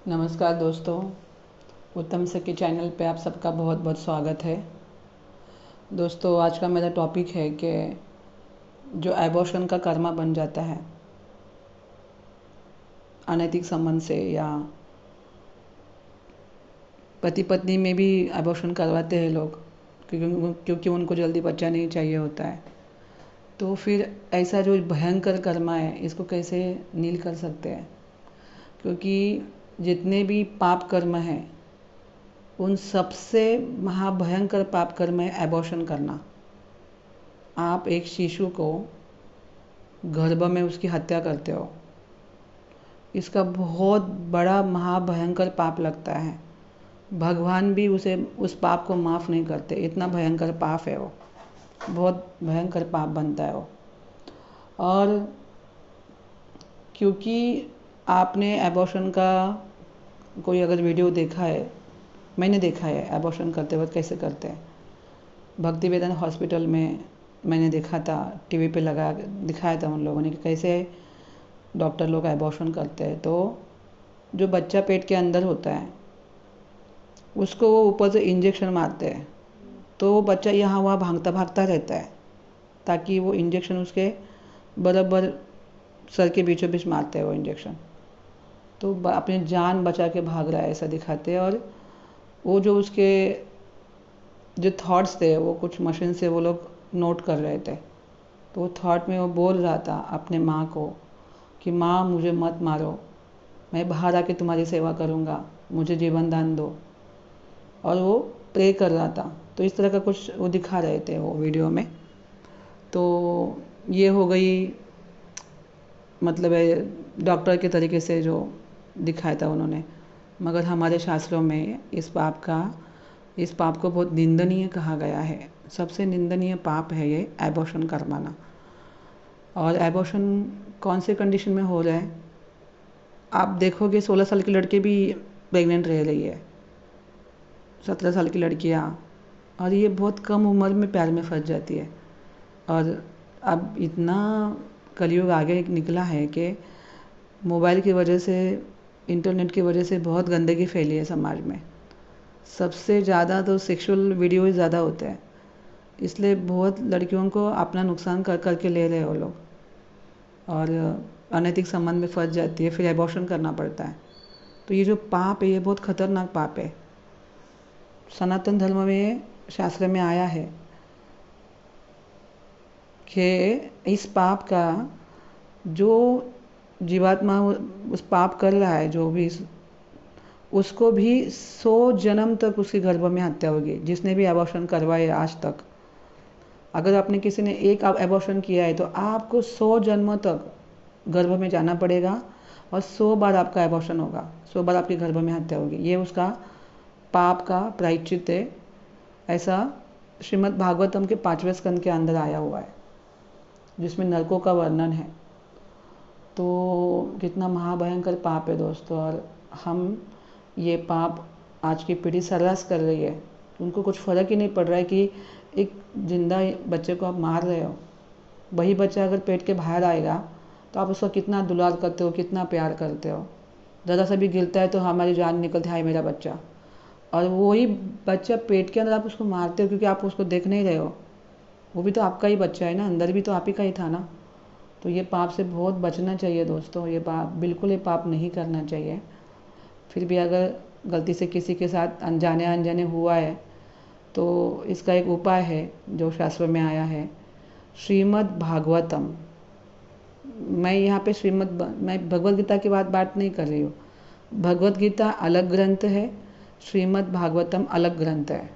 नमस्कार दोस्तों, उत्तम सखी चैनल पे आप सबका बहुत बहुत स्वागत है। दोस्तों, आज का मेरा टॉपिक है कि जो एबॉर्शन का कर्मा बन जाता है अनैतिक संबंध से, या पति पत्नी में भी एबॉर्शन करवाते हैं लोग क्योंकि उनको जल्दी बच्चा नहीं चाहिए होता है। तो फिर ऐसा जो भयंकर कर्मा है, इसको कैसे नील कर सकते हैं? क्योंकि जितने भी पाप कर्म हैं, उन सबसे महाभयंकर पाप कर्म है एबॉर्शन करना। आप एक शिशु को गर्भ में उसकी हत्या करते हो, इसका बहुत बड़ा महाभयंकर पाप लगता है। भगवान भी उस पाप को माफ़ नहीं करते, इतना भयंकर पाप है वो, बहुत भयंकर पाप बनता है वो। और क्योंकि आपने एबॉर्शन का कोई अगर वीडियो देखा है, मैंने देखा है एबॉर्शन करते वक्त कैसे करते हैं। भक्ति वेदांत हॉस्पिटल में मैंने देखा था, टीवी पे लगा दिखाया था उन लोगों ने कि कैसे डॉक्टर लोग एबॉर्शन करते हैं। तो जो बच्चा पेट के अंदर होता है उसको वो ऊपर से इंजेक्शन मारते हैं, तो वो बच्चा यहाँ वहाँ भागता भागता रहता है ताकि वो इंजेक्शन उसके बराबर सर के बीचों बीच मारते हैं वो इंजेक्शन। तो अपनी जान बचा के भाग रहा है ऐसा दिखाते हैं। और वो जो उसके जो थॉट्स थे वो कुछ मशीन से वो लोग नोट कर रहे थे। तो वो थॉट में वो बोल रहा था अपने माँ को कि माँ मुझे मत मारो, मैं बाहर आके तुम्हारी सेवा करूँगा, मुझे जीवन दान दो। और वो प्रे कर रहा था। तो इस तरह का कुछ वो दिखा रहे थे वो वीडियो में। तो ये हो गई, मतलब है डॉक्टर के तरीके से जो दिखाया था उन्होंने। मगर हमारे शास्त्रों में इस पाप को बहुत निंदनीय कहा गया है। सबसे निंदनीय पाप है ये एबॉर्शन करवाना। और एबॉर्शन कौन से कंडीशन में हो रहा है? आप देखोगे 16 साल की लड़की भी प्रेग्नेंट रह रही है, 17 साल की लड़कियाँ, और ये बहुत कम उम्र में प्यार में फंस जाती है। और अब इतना कलयुग आगे निकला है कि मोबाइल की वजह से, इंटरनेट की वजह से बहुत गंदगी फैली है समाज में। सबसे ज़्यादा तो सेक्सुअल वीडियो ही ज़्यादा होते हैं, इसलिए बहुत लड़कियों को अपना नुकसान कर करके ले रहे हैं वो लोग, और अनैतिक संबंध में फंस जाती है, फिर एबॉर्शन करना पड़ता है। तो ये जो पाप है ये बहुत खतरनाक पाप है। सनातन धर्म में, शास्त्र में आया है कि इस पाप का जो जीवात्मा उस पाप कर रहा है, जो भी, उसको भी 100 जन्म तक उसके गर्भ में हत्या होगी। जिसने भी एबॉर्शन करवाए आज तक, अगर आपने किसी ने एक एबॉर्शन किया है तो आपको 100 जन्मों तक गर्भ में जाना पड़ेगा, और 100 बार आपका एबॉर्शन होगा, 100 बार आपके गर्भ में हत्या होगी। ये उसका पाप का प्रायश्चित है। ऐसा श्रीमद् भागवतम के 5वें स्कंद के अंदर आया हुआ है, जिसमें नरकों का वर्णन है। तो कितना महाभयंकर पाप है दोस्तों। और हम ये पाप आज की पीढ़ी सर्रास कर रही है। उनको कुछ फ़र्क ही नहीं पड़ रहा है कि एक जिंदा बच्चे को आप मार रहे हो। वही बच्चा अगर पेट के बाहर आएगा तो आप उसका कितना दुलार करते हो, कितना प्यार करते हो। ज़रा सा भी गिरता है तो हमारी जान निकलती है, हाय मेरा बच्चा। और वही बच्चा पेट के अंदर आप उसको मारते हो क्योंकि आप उसको देख नहीं रहे हो। वो भी तो आपका ही बच्चा है ना, अंदर भी तो आप ही का ही था ना। तो ये पाप से बहुत बचना चाहिए दोस्तों। ये पाप बिल्कुल, ये पाप नहीं करना चाहिए। फिर भी अगर गलती से किसी के साथ अनजाने अनजाने हुआ है तो इसका एक उपाय है जो शास्त्र में आया है, श्रीमद् भागवतम। मैं यहाँ पे मैं भगवत गीता की बात नहीं कर रही हूँ। भगवत गीता अलग ग्रंथ है, श्रीमद् भागवतम अलग ग्रंथ है।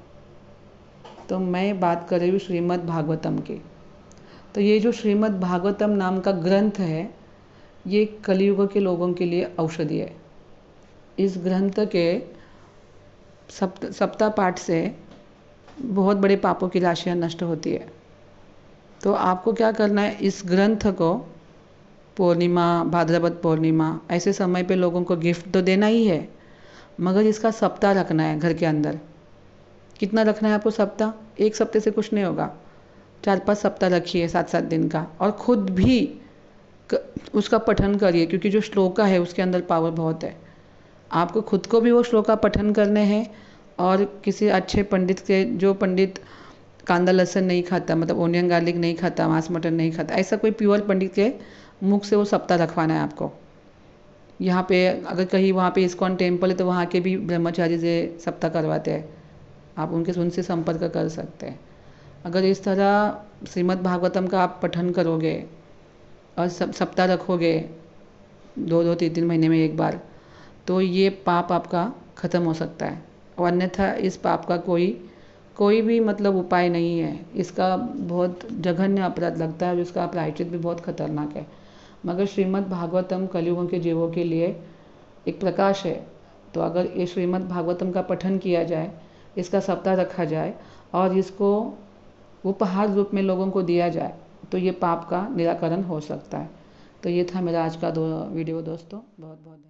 तो मैं बात कर रही हूँ श्रीमद् भागवतम की। तो ये जो श्रीमद् भागवतम नाम का ग्रंथ है, ये कलयुग के लोगों के लिए औषधि है। इस ग्रंथ के सप्ताह पाठ से बहुत बड़े पापों की राशियाँ नष्ट होती है। तो आपको क्या करना है, इस ग्रंथ को पूर्णिमा, भाद्रपद पूर्णिमा ऐसे समय पे लोगों को गिफ्ट तो देना ही है, मगर इसका सप्ताह रखना है घर के अंदर। कितना रखना है आपको सप्ताह? एक सप्ताह से कुछ नहीं होगा, 4-5 सप्ताह रखिए, 7-7 दिन का। और खुद भी उसका पठन करिए, क्योंकि जो श्लोका है उसके अंदर पावर बहुत है। आपको खुद को भी वो श्लोक का पठन करने हैं और किसी अच्छे पंडित के, जो पंडित कांदा लहसुन नहीं खाता, मतलब ओनियन गार्लिक नहीं खाता, मांस मटन नहीं खाता, ऐसा कोई प्योर पंडित के मुख से वो सप्ताह रखवाना है आपको। यहाँ पे अगर कहीं वहाँ पे इस्कॉन टेम्पल है तो वहाँ के भी ब्रह्मचारी से सप्ताह करवाते हैं, आप उनसे संपर्क कर सकते हैं। अगर इस तरह श्रीमद् भागवतम का आप पठन करोगे और सप्ताह रखोगे 2-2 3-3 महीने में एक बार, तो ये पाप आपका ख़त्म हो सकता है। और अन्यथा इस पाप का कोई भी मतलब उपाय नहीं है। इसका बहुत जघन्य अपराध लगता है और इसका प्रायश्चित भी बहुत खतरनाक है। मगर श्रीमद् भागवतम कलियुगों के जीवों के लिए एक प्रकाश है। तो अगर ये श्रीमद् भागवतम का पठन किया जाए, इसका सप्ताह रखा जाए और इसको उपहार रूप में लोगों को दिया जाए, तो ये पाप का निराकरण हो सकता है। तो ये था मेरा आज का वीडियो दोस्तों। बहुत बहुत धन्यवाद।